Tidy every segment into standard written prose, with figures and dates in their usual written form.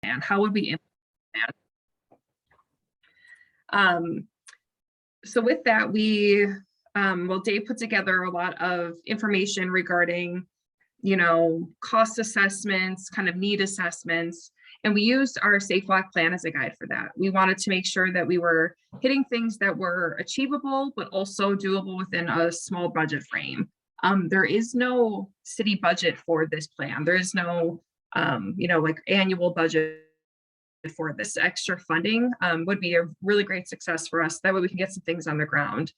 plan? How would we implement that? So with that, well, Dave put together a lot of information regarding, cost assessments, kind of need assessments, and we used our Safe Walk plan as a guide for that. We wanted to make sure that we were hitting things that were achievable, but also doable within a small budget frame. There is no city budget for this plan. There is no, like annual budget for this. Extra funding would be a really great success for us. That way we can get some things on the ground.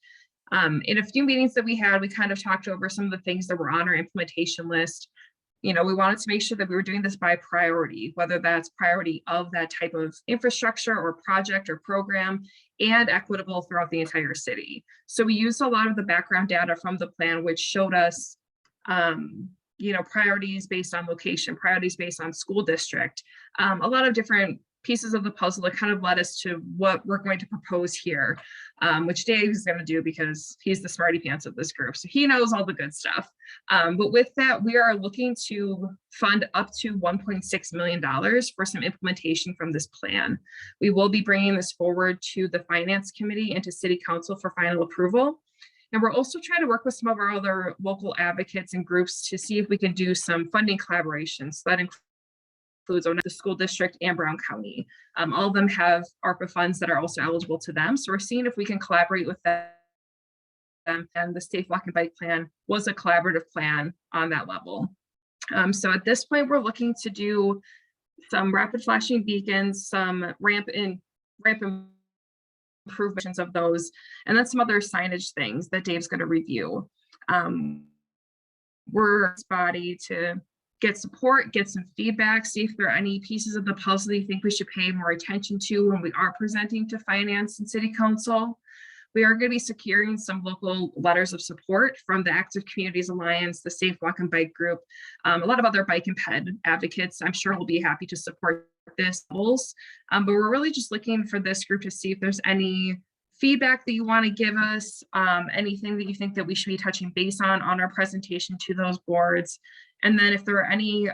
In a few meetings that we had, we kind of talked over some of the things that were on our implementation list. We wanted to make sure that we were doing this by priority, whether that's priority of that type of infrastructure or project or program, and equitable throughout the entire city. So we used a lot of the background data from the plan, which showed us, priorities based on location, priorities based on school district, a lot of different pieces of the puzzle that kind of led us to what we're going to propose here, which Dave is going to do because he's the smarty pants of this group. So he knows all the good stuff. But with that, we are looking to fund up to $1.6 million for some implementation from this plan. We will be bringing this forward to the Finance Committee and to City Council for final approval. And we're also trying to work with some of our other local advocates and groups to see if we can do some funding collaborations. So that includes the school district and Brown County. All of them have ARPA funds that are also eligible to them. So we're seeing if we can collaborate with them. And the Safe Walk and Bike plan was a collaborative plan on that level. So at this point, we're looking to do some rapid flashing beacons, some ramp improvements of those, and then some other signage things that Dave's going to review. We're body to get support, get some feedback, see if there are any pieces of the puzzle you think we should pay more attention to when we are presenting to Finance and City Council. We are going to be securing some local letters of support from the Active Communities Alliance, the Safe Walk and Bike Group, a lot of other bike and ped advocates. I'm sure will be happy to support this. But we're really just looking for this group to see if there's any feedback that you want to give us, anything that you think that we should be touching base on our presentation to those boards. And then if there are any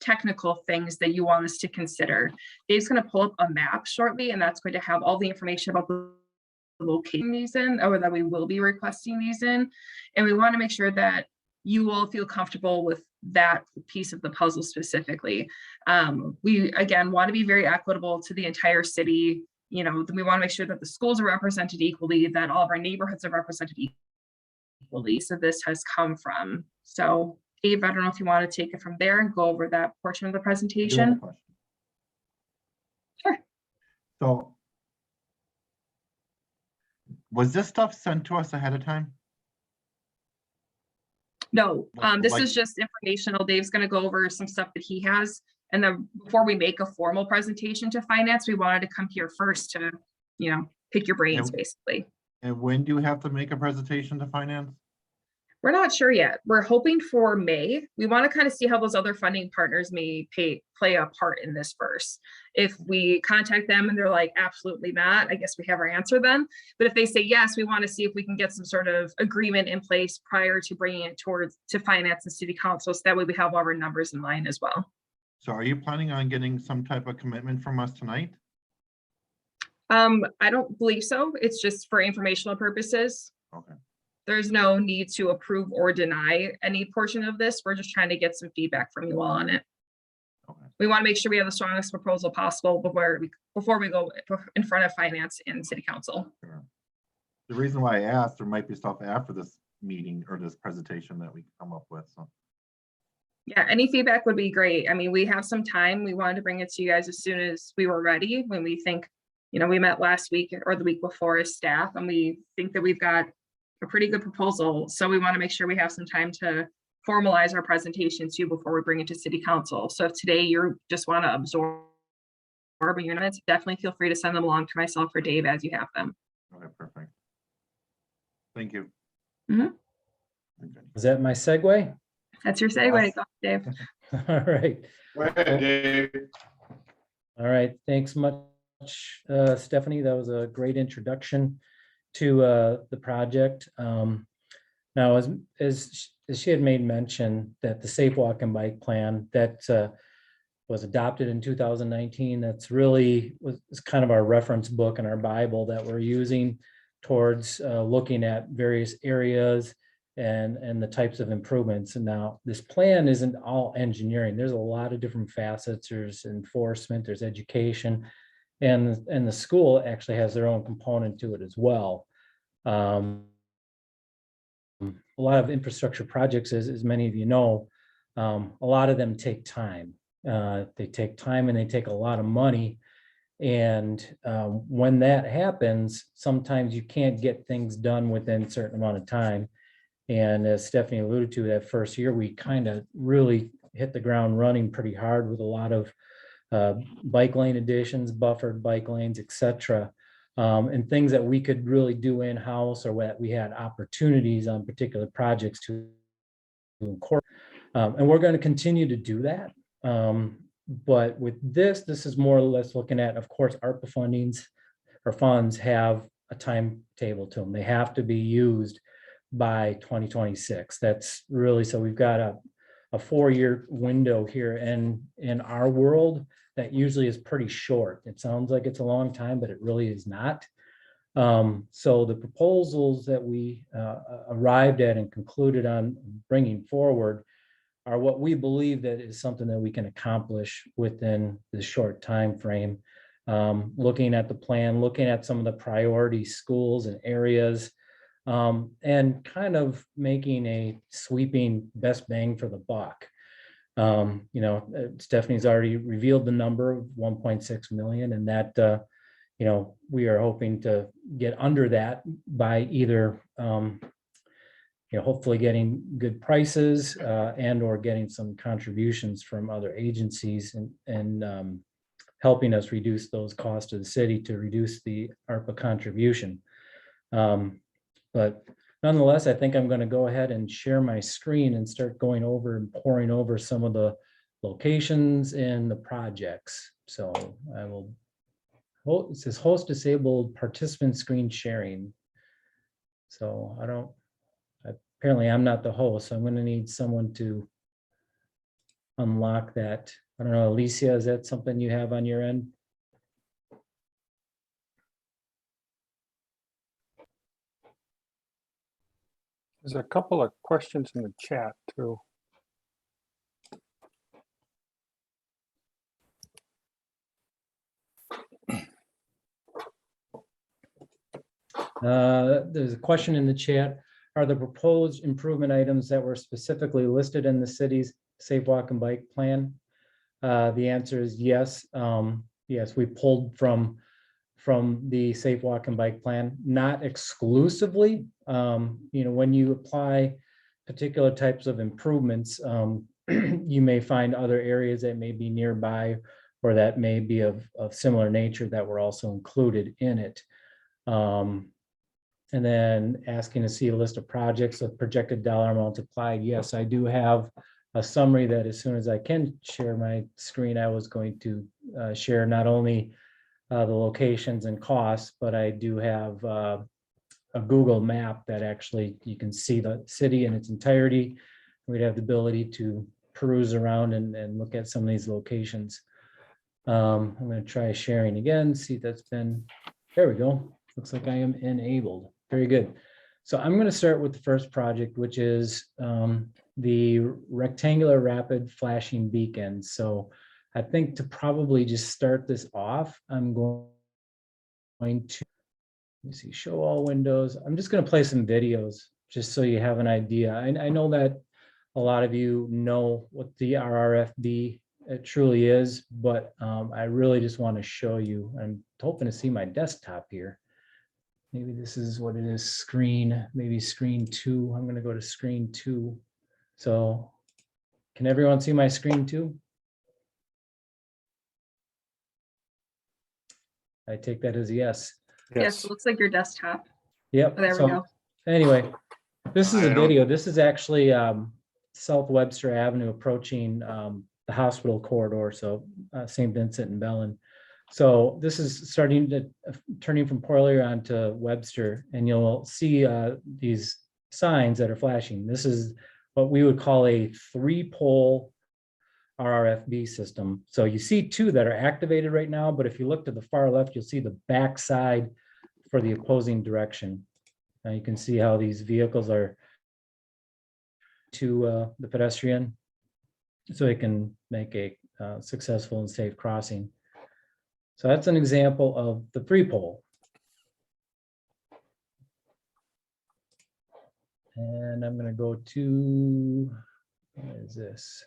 technical things that you want us to consider, Dave's going to pull up a map shortly, and that's going to have all the information about the location these in, or that we will be requesting these in. And we want to make sure that you will feel comfortable with that piece of the puzzle specifically. We, again, want to be very equitable to the entire city. We want to make sure that the schools are represented equally, that all of our neighborhoods are represented equally. So this has come from. So Dave, I don't know if you want to take it from there and go over that portion of the presentation. Sure. So was this stuff sent to us ahead of time? No, this is just informational. Dave's going to go over some stuff that he has. And then before we make a formal presentation to Finance, we wanted to come here first to, pick your brains, basically. And when do you have to make a presentation to Finance? We're not sure yet. We're hoping for May. We want to kind of see how those other funding partners may play a part in this first. If we contact them and they're like, absolutely not, I guess we have our answer then. But if they say yes, we want to see if we can get some sort of agreement in place prior to bringing it to Finance and City Council. So that way we have all our numbers in line as well. So are you planning on getting some type of commitment from us tonight? I don't believe so. It's just for informational purposes. Okay. There's no need to approve or deny any portion of this. We're just trying to get some feedback from you all on it. Okay. We want to make sure we have the strongest proposal possible before we go in front of Finance and City Council. Sure. The reason why I asked, there might be stuff after this meeting or this presentation that we can come up with. So. Yeah, any feedback would be great. I mean, we have some time. We wanted to bring it to you guys as soon as we were ready. When we think, we met last week or the week before as staff, and we think that we've got a pretty good proposal. So we want to make sure we have some time to formalize our presentation too before we bring it to City Council. So if today you just want to absorb your minutes, definitely feel free to send them along to myself or Dave as you have them. Okay, perfect. Thank you. Mm-hmm. Okay. Is that my segue? That's your segue, Yes. Go, Dave. All right. Go ahead, Dave. All right. Thanks much, Stephanie. That was a great introduction to the project. Now, as she had made mention that the Safe Walk and Bike plan, that was adopted in 2019. That's really is kind of our reference book and our Bible that we're using towards looking at various areas and the types of improvements. And now this plan isn't all engineering. There's a lot of different facets. There's enforcement, there's education, and the school actually has their own component to it as well. A lot of infrastructure projects, as many of you know, a lot of them take time. They take time and they take a lot of money. And when that happens, sometimes you can't get things done within a certain amount of time. And as Stephanie alluded to, that first year, we kind of really hit the ground running pretty hard with a lot of bike lane additions, buffered bike lanes, et cetera. And things that we could really do in-house, or that we had opportunities on particular projects to incorporate. And we're going to continue to do that. But with this is more or less looking at, of course, ARPA fundings or funds have a timetable to them. They have to be used by 2026. That's really, so we've got a 4-year window here, and in our world, that usually is pretty short. It sounds like it's a long time, but it really is not. So the proposals that we arrived at and concluded on bringing forward are what we believe that is something that we can accomplish within the short time frame. Looking at the plan, looking at some of the priority schools and areas, and kind of making a sweeping best bang for the buck. Stephanie's already revealed the number of 1.6 million, and that we are hoping to get under that by either hopefully getting good prices and or getting some contributions from other agencies and helping us reduce those costs to the city to reduce the ARPA contribution. But nonetheless, I think I'm going to go ahead and share my screen and start going over and pouring over some of the locations and the projects. So I will, it says host disabled participant screen sharing. So apparently I'm not the host, so I'm going to need someone to unlock that. I don't know, Alicia, is that something you have on your end? There's a couple of questions in the chat too. There's a question in the chat. Are the proposed improvement items that were specifically listed in the city's Safe Walk and Bike plan? The answer is yes. Yes, we pulled from the Safe Walk and Bike plan, not exclusively. When you apply particular types of improvements, you may find other areas that may be nearby or that may be of similar nature that were also included in it. And then asking to see a list of projects with projected dollar amounts applied. Yes, I do have a summary that as soon as I can share my screen, I was going to share not only the locations and costs, but I do have a Google map that actually you can see the city in its entirety. We'd have the ability to peruse around and look at some of these locations. I'm going to try sharing again, see if that's been, there we go. Looks like I am enabled. Very good. So I'm going to start with the first project, which is the rectangular rapid flashing beacons. So I think to probably just start this off, I'm going to, let me see, show all windows. I'm just going to play some videos just so you have an idea. I know that a lot of you know what the RRFB truly is, but I really just want to show you. I'm hoping to see my desktop here. Maybe this is what it is, screen, maybe screen 2. I'm going to go to screen 2. So can everyone see my screen 2? I take that as a yes. Yes, it looks like your desktop. Yep. Oh, there we go. Anyway, this is a video. This is actually South Webster Avenue approaching the hospital corridor. So St. Vincent and Bellin. So this is starting to turning from Poirier onto Webster, and you'll see these signs that are flashing. This is what we would call a 3-pole Rfb system. So you see two that are activated right now, but if you look to the far left, you'll see the backside for the opposing direction. Now you can see how these vehicles are to the pedestrian, so it can make a successful and safe crossing. So that's an example of the 3-pole. And I'm going to go to, what is this?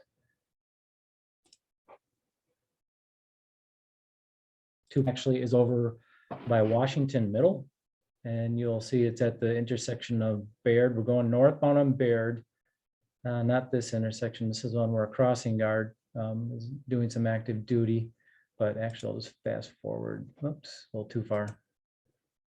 Two actually is over by Washington Middle. And you'll see it's at the intersection of Baird. We're going northbound on Baird. Not this intersection. This is one where a crossing guard is doing some active duty. But actually, I'll just fast forward. Oops, a little too far.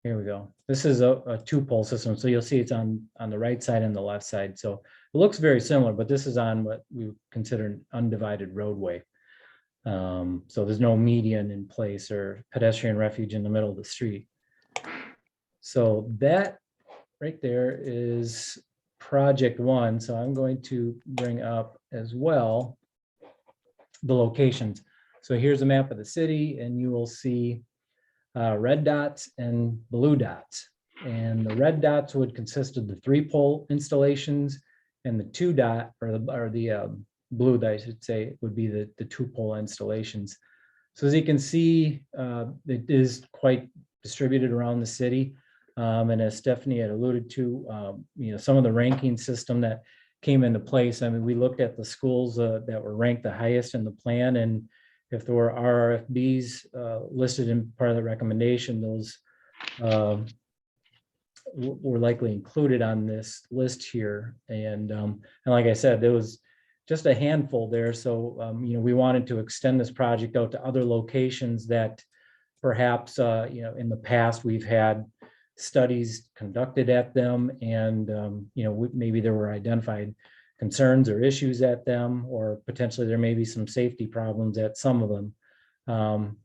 Here we go. This is a 2-pole system. So you'll see it's on the right side and the left side. So it looks very similar, but this is on what we would consider an undivided roadway. So there's no median in place or pedestrian refuge in the middle of the street. So that right there is project 1. So I'm going to bring up as well the locations. So here's a map of the city, and you will see red dots and blue dots. And the red dots would consist of the 3-pole installations, and the 2-dot or the blue that I should say would be the 2-pole installations. So as you can see, it is quite distributed around the city. And as Stephanie had alluded to, some of the ranking system that came into place. I mean, we looked at the schools that were ranked the highest in the plan, and if there were RRFBs listed in part of the recommendation, those were likely included on this list here. And like I said, there was just a handful there. So, we wanted to extend this project out to other locations that perhaps, in the past we've had studies conducted at them, and, maybe there were identified concerns or issues at them, or potentially there may be some safety problems at some of them.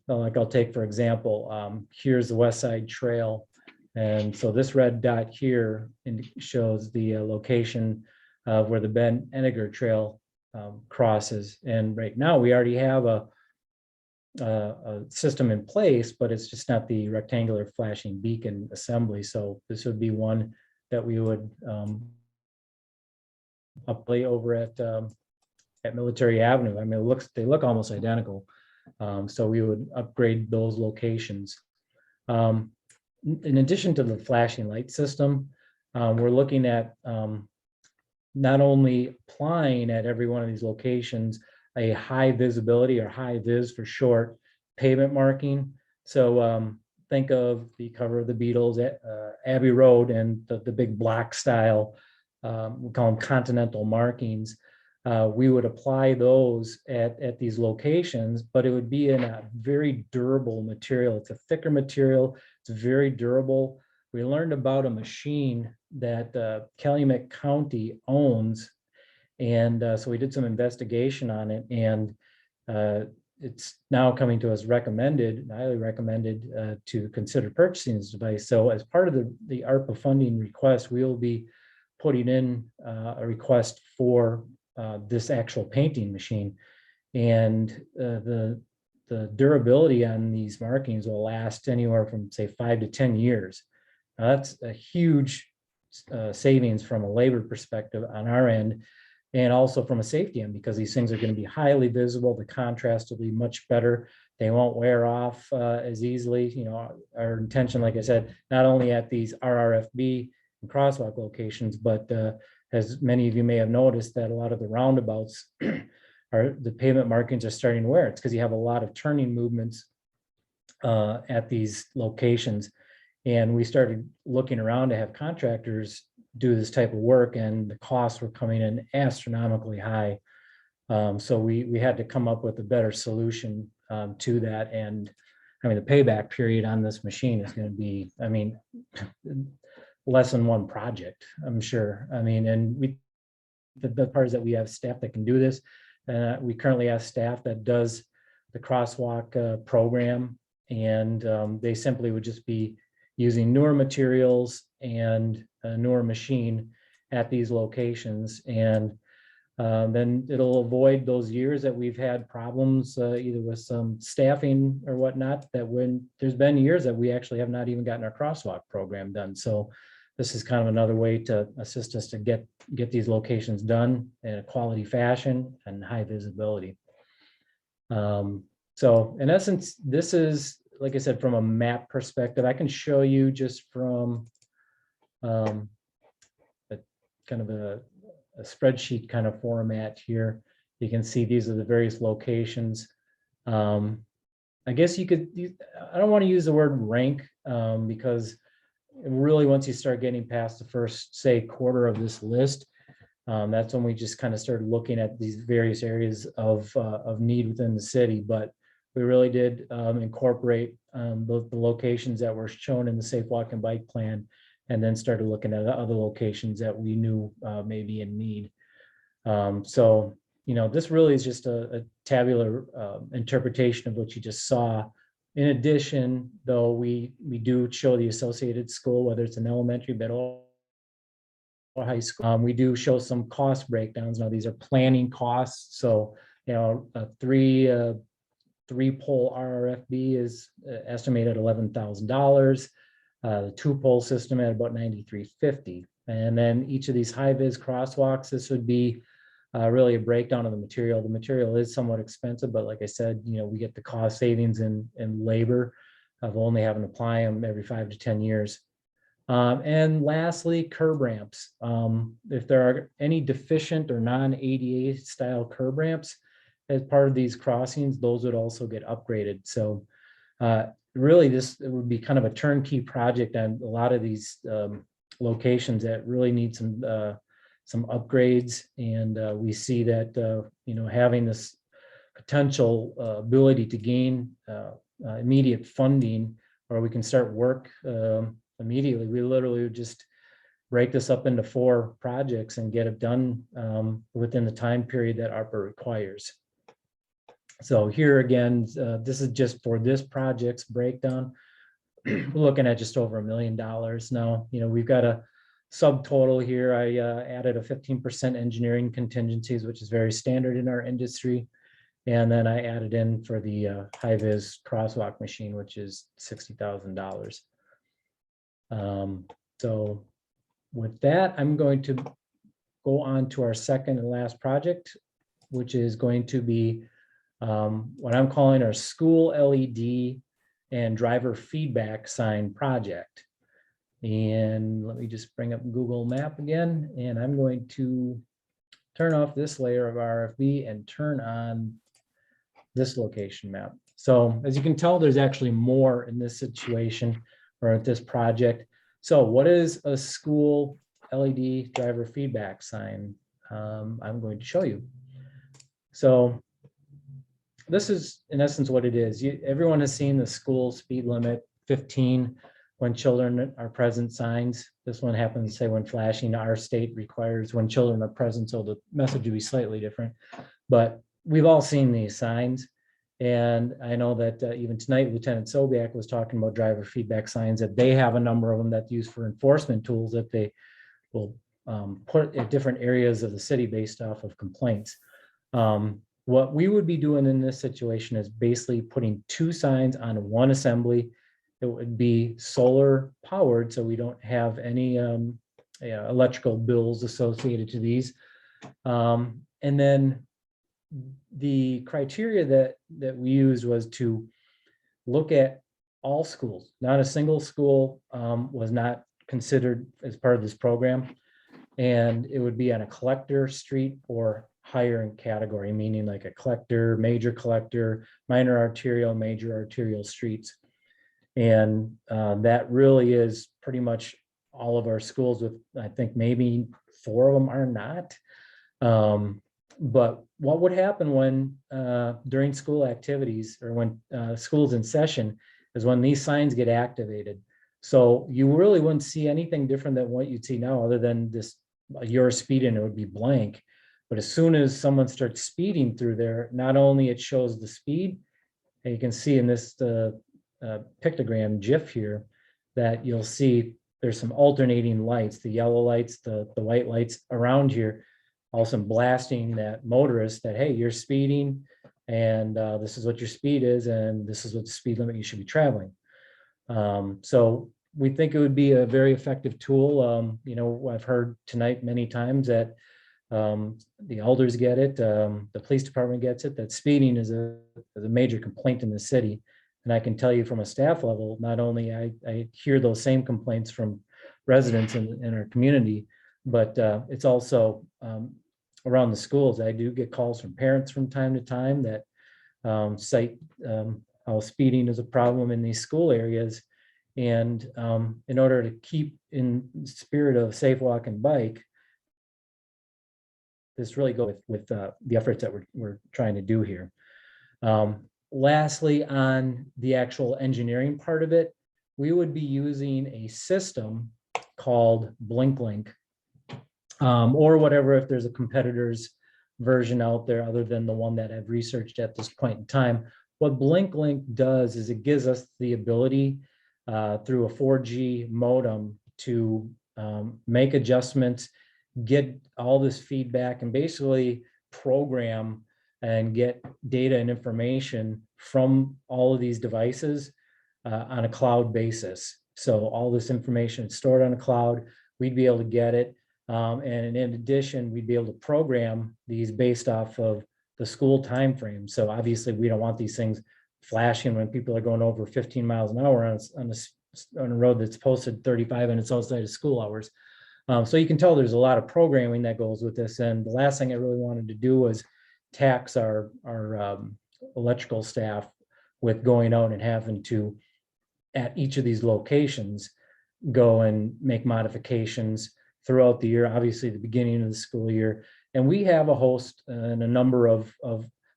Like I'll take, for example, here's the West Side Trail. And so this red dot here shows the location of where the Ben Eniger Trail crosses. And right now we already have a system in place, but it's just not the rectangular flashing beacon assembly. So this would be one that we would play over at Military Avenue. I mean, they look almost identical. So we would upgrade those locations. In addition to the flashing light system, we're looking at not only applying at every one of these locations a high visibility, or high vis for short, pavement marking. So think of the cover of the Beatles at Abbey Road and the big block style, we call them continental markings. We would apply those at these locations, but it would be in a very durable material. It's a thicker material. It's very durable. We learned about a machine that Calumet County owns. And so we did some investigation on it, and it's now coming to us recommended, highly recommended to consider purchasing this device. So as part of the ARPA funding request, we will be putting in a request for this actual painting machine. And the durability on these markings will last anywhere from, say, 5 to 10 years. Now, that's a huge savings from a labor perspective on our end, and also from a safety end, because these things are going to be highly visible. The contrast will be much better. They won't wear off as easily. Our intention, like I said, not only at these RRFB and crosswalk locations, but as many of you may have noticed, that a lot of the roundabouts the pavement markings are starting to wear. It's because you have a lot of turning movements at these locations. And we started looking around to have contractors do this type of work, and the costs were coming in astronomically high. So we had to come up with a better solution to that. And I mean, the payback period on this machine is going to be, less than one project, I'm sure. And the part is that we have staff that can do this. We currently have staff that does the crosswalk program, and they simply would just be using newer materials and a newer machine at these locations. And then it'll avoid those years that we've had problems either with some staffing or whatnot, that when there's been years that we actually have not even gotten our crosswalk program done. So this is kind of another way to assist us to get these locations done in a quality fashion and high visibility. So in essence, this is, like I said, from a map perspective. I can show you just from a kind of a spreadsheet kind of format here. You can see these are the various locations. I guess you could, I don't want to use the word rank because really once you start getting past the first, say, quarter of this list, that's when we just kind of started looking at these various areas of need within the city. But we really did incorporate the locations that were shown in the Safe Walk and Bike Plan, and then started looking at other locations that we knew may be in need. So, you know, this really is just a tabular interpretation of what you just saw. In addition, though, we do show the associated school, whether it's an elementary, middle, or high school. We do show some cost breakdowns. Now, these are planning costs. So, you know, a three-pole RFB is estimated at $11,000. The two-pole system at about $9,350. And then each of these high-vis crosswalks, this would be really a breakdown of the material. The material is somewhat expensive, but like I said, you know, we get the cost savings in labor of only having to apply them every 5 to 10 years. And lastly, curb ramps. If there are any deficient or non-ADA style curb ramps as part of these crossings, those would also get upgraded. So really, it would be kind of a turnkey project on a lot of these locations that really need some upgrades. And we see that you know, having this potential ability to gain immediate funding, or we can start work immediately. We literally would just break this up into 4 projects and get it done within the time period that ARPA requires. So here again, this is just for this project's breakdown. We're looking at just over $1 million now. You know, we've got a subtotal here. I added a 15% engineering contingencies, which is very standard in our industry. And then I added in for the high-vis crosswalk machine, which is $60,000. So with that, I'm going to go on to our second and last project, which is going to be what I'm calling our school LED and driver feedback sign project. And let me just bring up Google Map again, and I'm going to turn off this layer of RFB and turn on this location map. So as you can tell, there's actually more in this situation or at this project. So what is a school LED driver feedback sign? I'm going to show you. So this is in essence what it is. Everyone has seen the school speed limit 15 when children are present signs. This one happens to say when flashing. Our state requires when children are present, so the message would be slightly different. But we've all seen these signs. And I know that even tonight, Lieutenant Sobiak was talking about driver feedback signs, that they have a number of them that use for enforcement tools that they will put at different areas of the city based off of complaints. What we would be doing in this situation is basically putting 2 signs on one assembly. It would be solar powered, so we don't have any electrical bills associated to these. And then the criteria that we used was to look at all schools. Not a single school was not considered as part of this program. And it would be on a collector street or higher in category, meaning like a collector, major collector, minor arterial, major arterial streets. And that really is pretty much all of our schools, with I think maybe 4 of them are not. But what would happen when during school activities, or when school's in session, is when these signs get activated. So you really wouldn't see anything different than what you'd see now, other than this, you're speeding, it would be blank. But as soon as someone starts speeding through there, not only it shows the speed, and you can see in this pictogram GIF here, that you'll see there's some alternating lights, the yellow lights, the white lights around here. all of a sudden blasting that motorist that, hey, you're speeding, and this is what your speed is, and this is what the speed limit you should be traveling. So we think it would be a very effective tool. You know, I've heard tonight many times that the elders get it, the police department gets it, that speeding is a major complaint in the city. And I can tell you from a staff level, not only I hear those same complaints from residents in our community, but it's also around the schools. I do get calls from parents from time to time that cite how speeding is a problem in these school areas. And in order to keep in spirit of safe walk and bike, this really goes with the efforts that we're trying to do here. Lastly, on the actual engineering part of it, we would be using a system called BlinkLink, or whatever, if there's a competitor's version out there other than the one that I've researched at this point in time. What BlinkLink does is it gives us the ability through a 4G modem to make adjustments, get all this feedback, and basically program and get data and information from all of these devices on a cloud basis. So all this information is stored on a cloud, we'd be able to get it. And in addition, we'd be able to program these based off of the school timeframe. So obviously we don't want these things flashing when people are going over 15 miles an hour on a road that's posted 35 and it's outside of school hours. So you can tell there's a lot of programming that goes with this. And the last thing I really wanted to do was tax our electrical staff with going out and having to, at each of these locations, go and make modifications throughout the year, obviously the beginning of the school year. And we have a host and a number of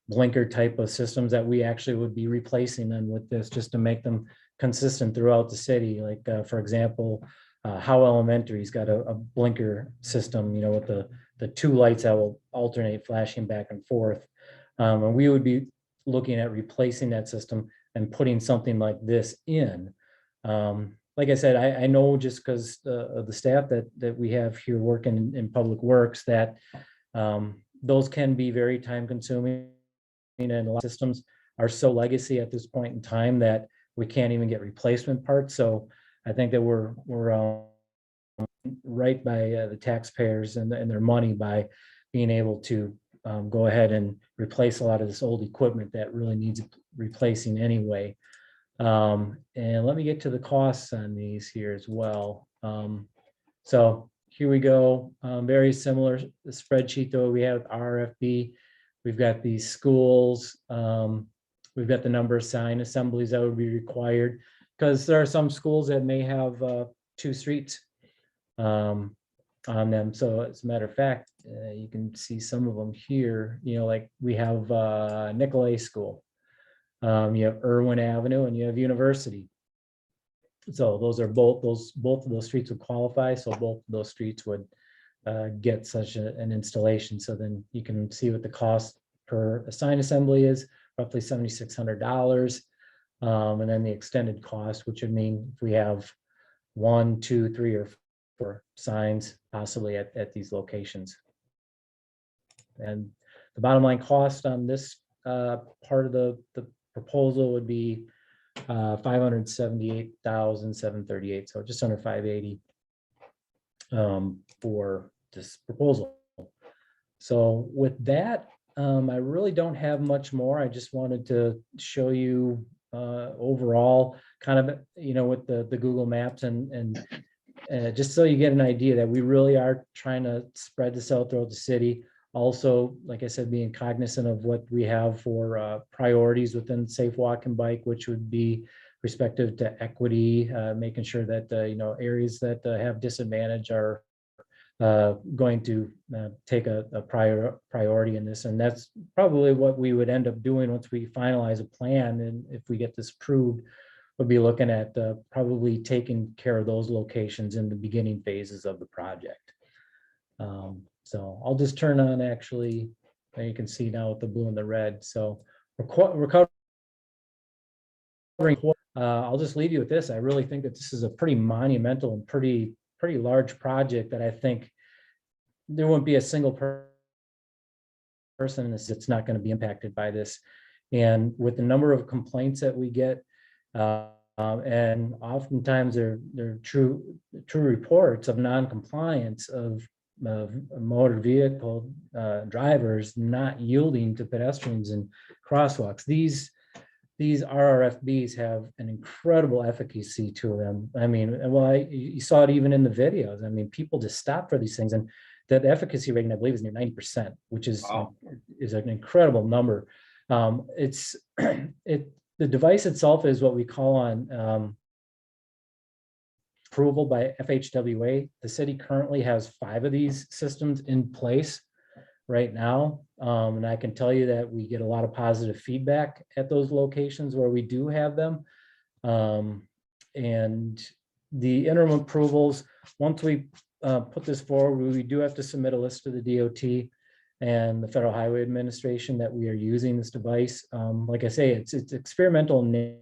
blinker type of systems that we actually would be replacing them with this, just to make them consistent throughout the city. Like for example, Howe Elementary's got a blinker system, you know, with the two lights that will alternate flashing back and forth. And we would be looking at replacing that system and putting something like this in. Like I said, I know just because of the staff that we have here working in public works that those can be very time consuming, and a lot of systems are so legacy at this point in time that we can't even get replacement parts. So I think that we're right by the taxpayers and their money by being able to go ahead and replace a lot of this old equipment that really needs replacing anyway. And let me get to the costs on these here as well. So here we go. Very similar spreadsheet though we have RFB. We've got these schools. We've got the number of sign assemblies that would be required, because there are some schools that may have 2 streets on them. So as a matter of fact, you can see some of them here. You know, like we have Nicolay School. You have Irwin Avenue and you have University. So those are both of those streets would qualify. So both of those streets would get such an installation. So then you can see what the cost per sign assembly is, roughly $7,600. And then the extended cost, which would mean if we have 1, 2, 3, or 4 signs possibly at these locations. And the bottom line cost on this part of the proposal would be $578,738, so just under $580 for this proposal. So with that, I really don't have much more. I just wanted to show you overall kind of, you know, with the Google Maps and just so you get an idea that we really are trying to spread this out throughout the city. Also, like I said, being cognizant of what we have for priorities within Safe Walk and Bike, which would be respective to equity, making sure that you know, areas that have disadvantage are going to take a priority in this. And that's probably what we would end up doing once we finalize a plan. And if we get this approved, we'll be looking at probably taking care of those locations in the beginning phases of the project. So I'll just turn on, actually, you can see now with the blue and the red. So recovering, I'll just leave you with this. I really think that this is a pretty monumental and pretty large project that I think there wouldn't be a single person person, it's not going to be impacted by this. And with the number of complaints that we get, and oftentimes they're true reports of non-compliance of motor vehicle drivers not yielding to pedestrians and crosswalks. These RRFBs have an incredible efficacy to them. I mean, well, you saw it even in the videos. I mean, people just stop for these things, and the efficacy rating, I believe, is near 90%, which is Wow. is an incredible number. The device itself is what we call on approval by FHWA. The city currently has 5 of these systems in place right now. And I can tell you that we get a lot of positive feedback at those locations where we do have them. And the interim approvals, once we put this forward, we do have to submit a list to the DOT and the Federal Highway Administration that we are using this device. Like I say, it's experimental in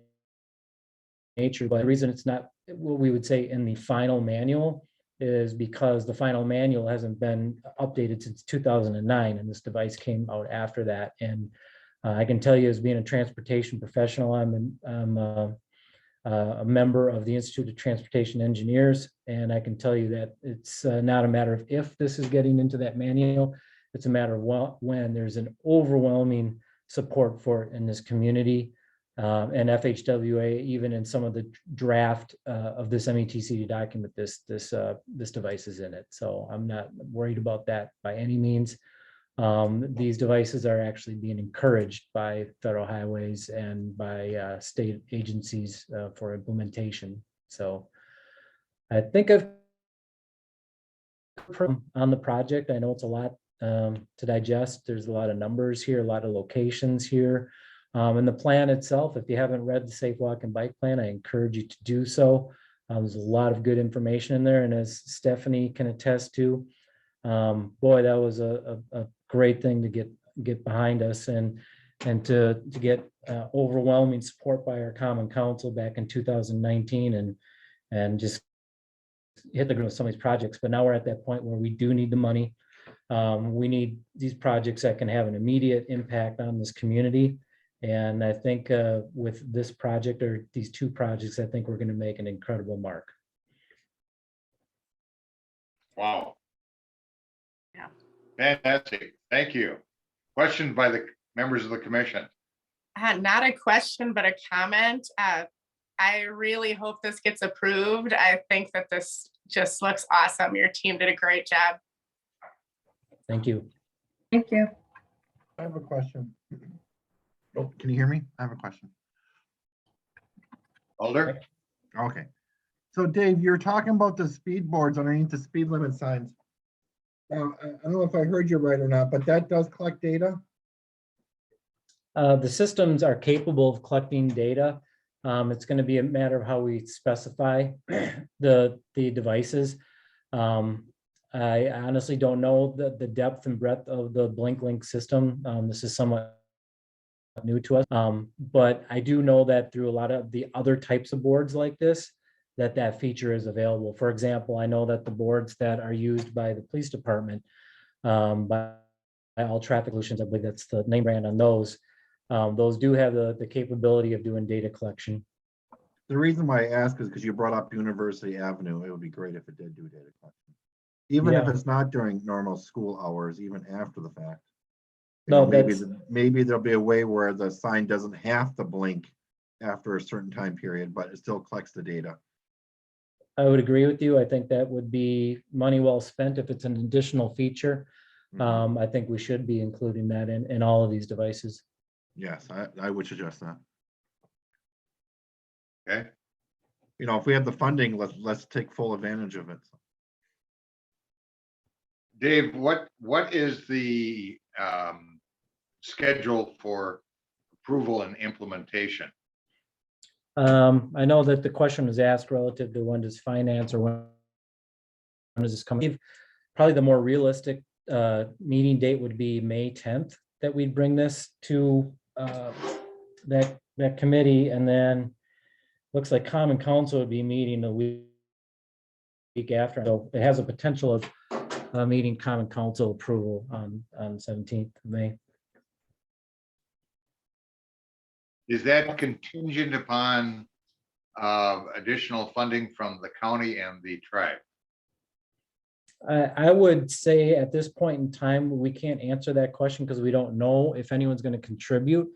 nature, but the reason it's not what we would say in the final manual is because the final manual hasn't been updated since 2009, and this device came out after that. And I can tell you, as being a transportation professional, I'm a member of the Institute of Transportation Engineers, and I can tell you that it's not a matter of if this is getting into that manual, it's a matter of when. There's an overwhelming support for it in this community. And FHWA, even in some of the draft of this METCD document, this device is in it. So I'm not worried about that by any means. These devices are actually being encouraged by federal highways and by state agencies for implementation. So I think I've on the project. I know it's a lot to digest. There's a lot of numbers here, a lot of locations here. And the plan itself, if you haven't read the Safe Walk and Bike Plan, I encourage you to do so. There's a lot of good information in there. And as Stephanie can attest to, boy, that was a great thing to get behind us and to get overwhelming support by our Common Council back in 2019 and just hit the ground with some of these projects. But now we're at that point where we do need the money. We need these projects that can have an immediate impact on this community. And I think with this project or these 2 projects, I think we're going to make an incredible mark. Wow. Yeah. Fantastic. Thank you. Questions by the members of the commission? Not a question, but a comment. I really hope this gets approved. I think that this just looks awesome. Your team did a great job. Thank you. Thank you. I have a question. Oh, can you hear me? I have a question. Alder? Okay. So Dave, you're talking about the speed boards underneath the speed limit signs. Now, I don't know if I heard you right or not, but that does collect data? The systems are capable of collecting data. It's going to be a matter of how we specify the devices. I honestly don't know the depth and breadth of the BlinkLink system. This is somewhat new to us, but I do know that through a lot of the other types of boards like this, that feature is available. For example, I know that the boards that are used by the police department, by All Traffic Solutions, I believe that's the name brand on those do have the capability of doing data collection. The reason why I ask is because you brought up University Avenue. It would be great if it did do data collection. Even if Yeah. it's not during normal school hours, even after the fact. You No, know, maybe that's- maybe there'll be a way where the sign doesn't have to blink after a certain time period, but it still collects the data. I would agree with you. I think that would be money well spent if it's an additional feature. I think we should be including that in all of these devices. Yes, I would suggest that. Okay. You know, if we have the funding, let's take full advantage of it. Dave, what is the schedule for approval and implementation? I know that the question was asked relative to when does finance or when does this come? Probably the more realistic meeting date would be May 10th that we'd bring this to that committee, and then looks like Common Council would be meeting the week after. So it has a potential of meeting common council approval on 17th of May. Is that contingent upon additional funding from the county and the tribe? I would say at this point in time, we can't answer that question because we don't know if anyone's going to contribute.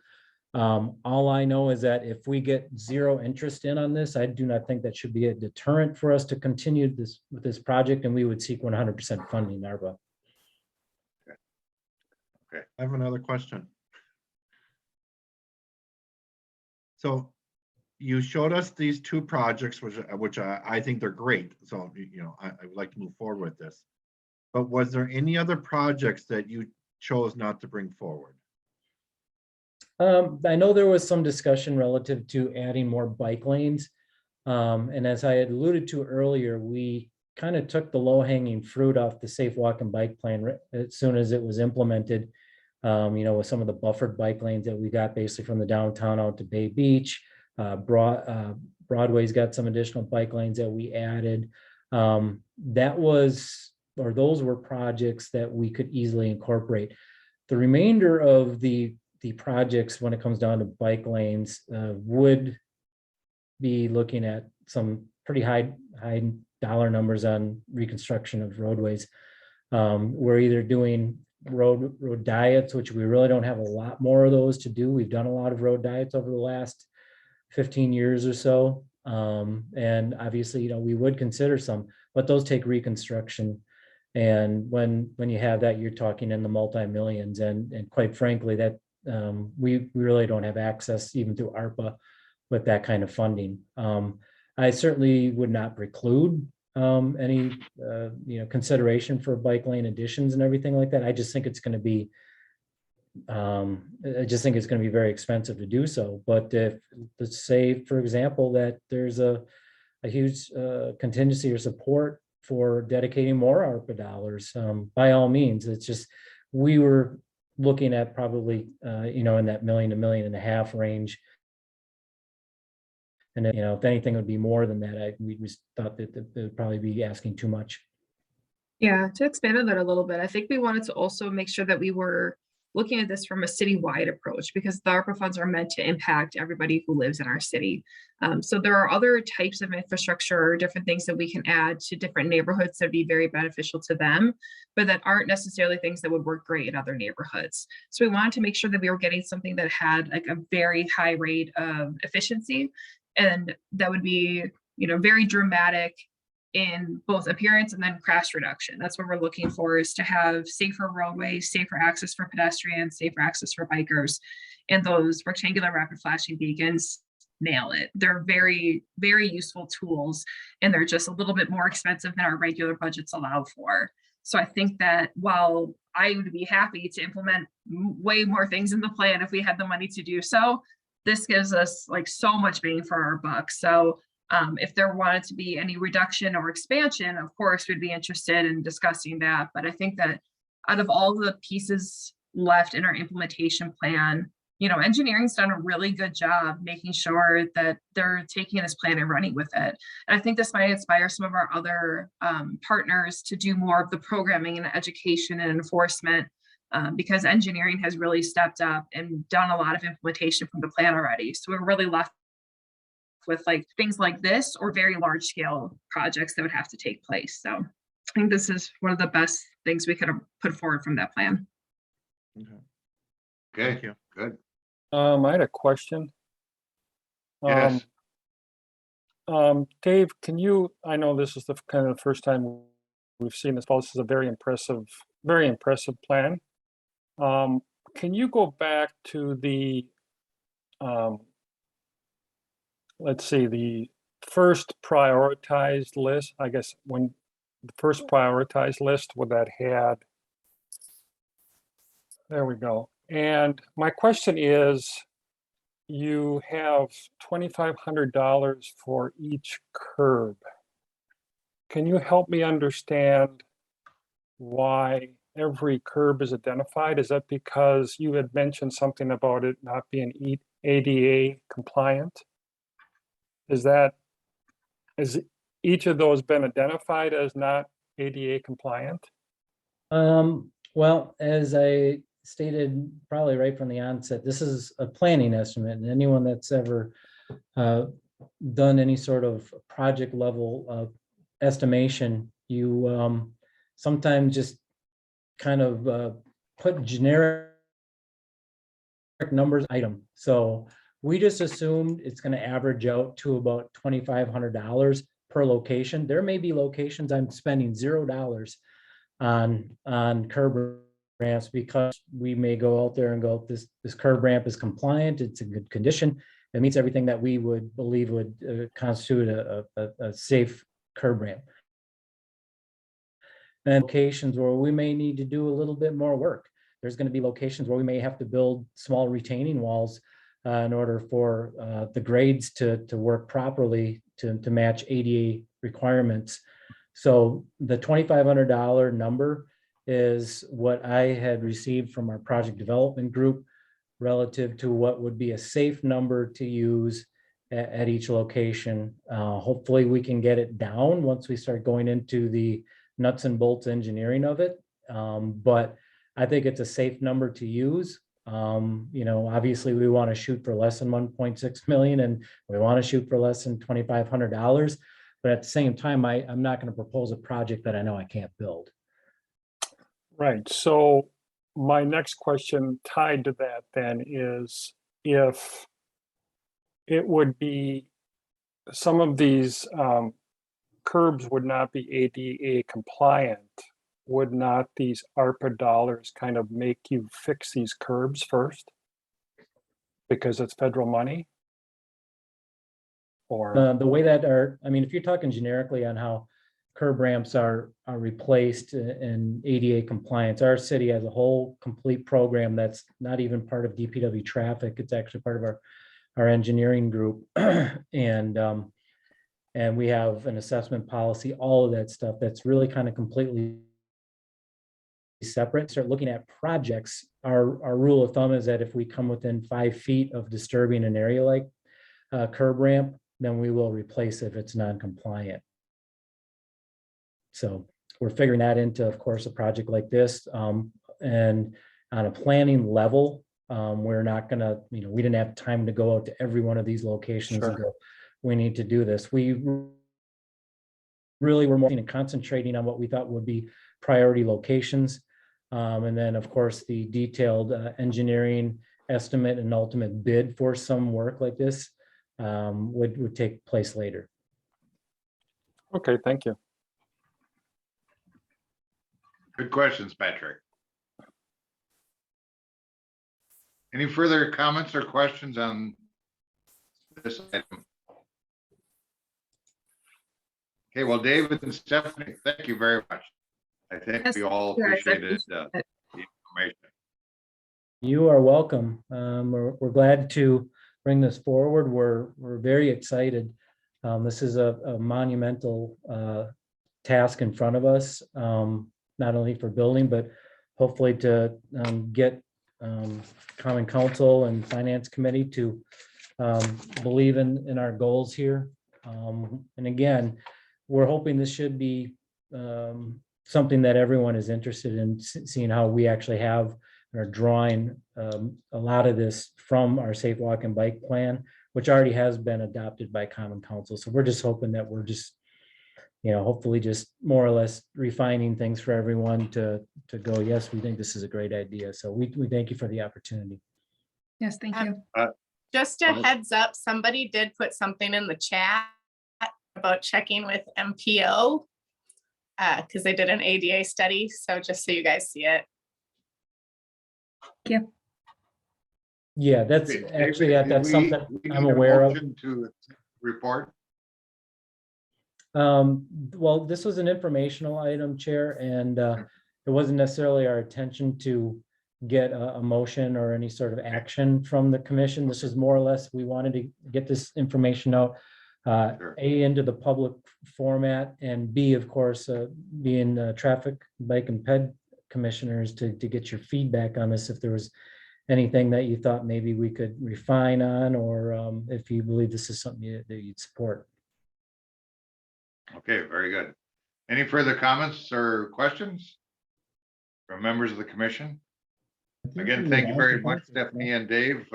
All I know is that if we get zero interest in on this, I do not think that should be a deterrent for us to continue this with this project, and we would seek 100% funding, ARPA. I have another question. So you showed us these two projects, which I think they're great. So, I would like to move forward with this. But was there any other projects that you chose not to bring forward? I know there was some discussion relative to adding more bike lanes. And as I had alluded to earlier, we kind of took the low-hanging fruit off the safe walk and bike plan as soon as it was implemented. With some of the buffered bike lanes that we got basically from the downtown out to Bay Beach. Broadway's got some additional bike lanes that we added. Those were projects that we could easily incorporate. The remainder of the projects, when it comes down to bike lanes, would be looking at some pretty high dollar numbers on reconstruction of roadways. We're either doing road diets, which we really don't have a lot more of those to do. We've done a lot of road diets over the last 15 years or so. And obviously, we would consider some, but those take reconstruction. And when you have that, you're talking in the multi-millions. And quite frankly, that we really don't have access even through ARPA with that kind of funding. I certainly would not preclude any consideration for bike lane additions and everything like that. I just think it's going to be very expensive to do so. But if, let's say, for example, that there's a huge contingency or support for dedicating more ARPA dollars, by all means. It's just, we were looking at probably in that $1 million to $1.5 million range. And if anything would be more than that, we just thought that it would probably be asking too much. Yeah, to expand on that a little bit, I think we wanted to also make sure that we were looking at this from a citywide approach, because the ARPA funds are meant to impact everybody who lives in our city. So there are other types of infrastructure or different things that we can add to different neighborhoods that would be very beneficial to them, but that aren't necessarily things that would work great in other neighborhoods. So we wanted to make sure that we were getting something that had like a very high rate of efficiency, and that would be, very dramatic in both appearance and then crash reduction. That's what we're looking for, is to have safer roadways, safer access for pedestrians, safer access for bikers. And those rectangular rapid flashing beacons nail it. They're very, very useful tools, and they're just a little bit more expensive than our regular budgets allow for. So I think that while I would be happy to implement way more things in the plan if we had the money to do so, this gives us like so much bang for our buck. So if there wanted to be any reduction or expansion, of course, we'd be interested in discussing that. But I think that out of all the pieces left in our implementation plan, engineering's done a really good job making sure that they're taking this plan and running with it. And I think this might inspire some of our other partners to do more of the programming and education and enforcement, because engineering has really stepped up and done a lot of implementation from the plan already. So we're really left with like things like this or very large scale projects that would have to take place. So I think this is one of the best things we could have put forward from that plan. Okay, Thank you. good. I had a question. Yes. Dave, I know this is the kind of the first time we've seen this. This is a very impressive plan. Can you go back to the, let's see, the first prioritized list, I guess, when the first prioritized list with that had, there we go. And my question is, you have $2,500 for each curb. Can you help me understand why every curb is identified? Is that because you had mentioned something about it not being ADA compliant? Is each of those been identified as not ADA compliant? Well, as I stated probably right from the onset, this is a planning estimate, and anyone that's ever done any sort of project level estimation, you sometimes just kind of put generic numbers item. So we just assumed it's going to average out to about $2,500 per location. There may be locations I'm spending $0 on curb ramps because we may go out there and go, this curb ramp is compliant, it's in good condition, it meets everything that we would believe would constitute a safe curb ramp. And locations where we may need to do a little bit more work. There's going to be locations where we may have to build small retaining walls in order for the grades to work properly to match ADA requirements. So the $2,500 number is what I had received from our project development group relative to what would be a safe number to use at each location. Hopefully we can get it down once we start going into the nuts and bolts engineering of it. But I think it's a safe number to use. Obviously we want to shoot for less than 1.6 million and we want to shoot for less than $2,500. But at the same time, I'm not going to propose a project that I know I can't build. Right. So my next question tied to that then is if it would be some of these curbs would not be ADA compliant, would not these ARPA dollars kind of make you fix these curbs first? Because it's federal money? Or The way that if you're talking generically on how curb ramps are replaced in ADA compliance, our city has a whole complete program that's not even part of DPW traffic. It's actually part of our engineering group. And we have an assessment policy, all of that stuff that's really kind of completely separate. Start looking at projects. Our rule of thumb is that if we come within 5 feet of disturbing an area like a curb ramp, then we will replace it if it's non-compliant. So we're figuring that into, of course, a project like this. And on a planning level, we're not gonna, we didn't have time to go out to every one of these locations and go, we need to do this. We really were more concentrating on what we thought would be priority locations. And then, of course, the detailed engineering estimate and ultimate bid for some work like this would take place later. okay, thank you. Good questions, Patrick. Any further comments or questions on this item? Okay, well, David and Stephanie, thank you very much. I think Yes, we all you guys, I appreciated the appreciate information. You are welcome. We're glad to bring this forward. We're very excited. This is a monumental task in front of us, not only for building, but hopefully to get Common Council and Finance Committee to believe in our goals here. And again, we're hoping this should be something that everyone is interested in seeing how we actually have and are drawing a lot of this from our Safe Walk and Bike Plan, which already has been adopted by Common Council. So we're just hoping that we're just, hopefully just more or less refining things for everyone to go, yes, we think this is a great idea. So we thank you for the opportunity. Yes, thank you. Just a heads up, somebody did put something in the chat about checking with MPO because they did an ADA study. So just so you guys see it. Yeah, that's Okay, actually, David, that's do we something need I'm a aware of. motion to report. Well, this was an informational item, Chair, and it wasn't necessarily our intention to get a motion or any sort of action from the commission. This is more or less, we wanted to get this information out, Sure. A, into the public format, and B, of course, being traffic, bike and ped commissioners to get your feedback on this, if there was anything that you thought maybe we could refine on, or if you believe this is something that you'd support. Okay, very good. Any further comments or questions? from members of the commission? I think Again, we thank you lost very the much, focus, Stephanie and Dave.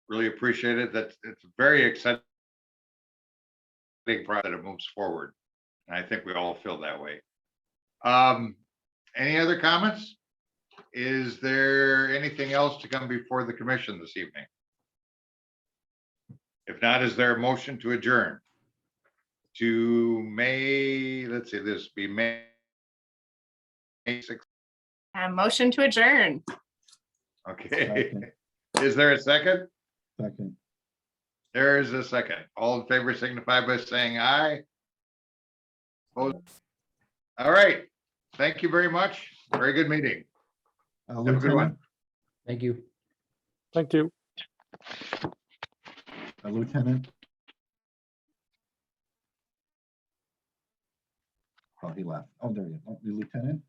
Really appreciate it. That's, it's a very exciting project that it moves forward. And I think we all feel that way. Any other comments? Is there anything else to come before the commission this evening? If not, is there a motion to adjourn? To May, let's see, this be May 6th. Motion to adjourn. Okay. Second. Is there a second? Second. There is a second. All in favor signify by saying aye. Opposed? All right. Thank you very much. Very good meeting. Have a good one. Thank you. Thank you. Lieutenant. Oh, he left. Oh, there you go. Lieutenant.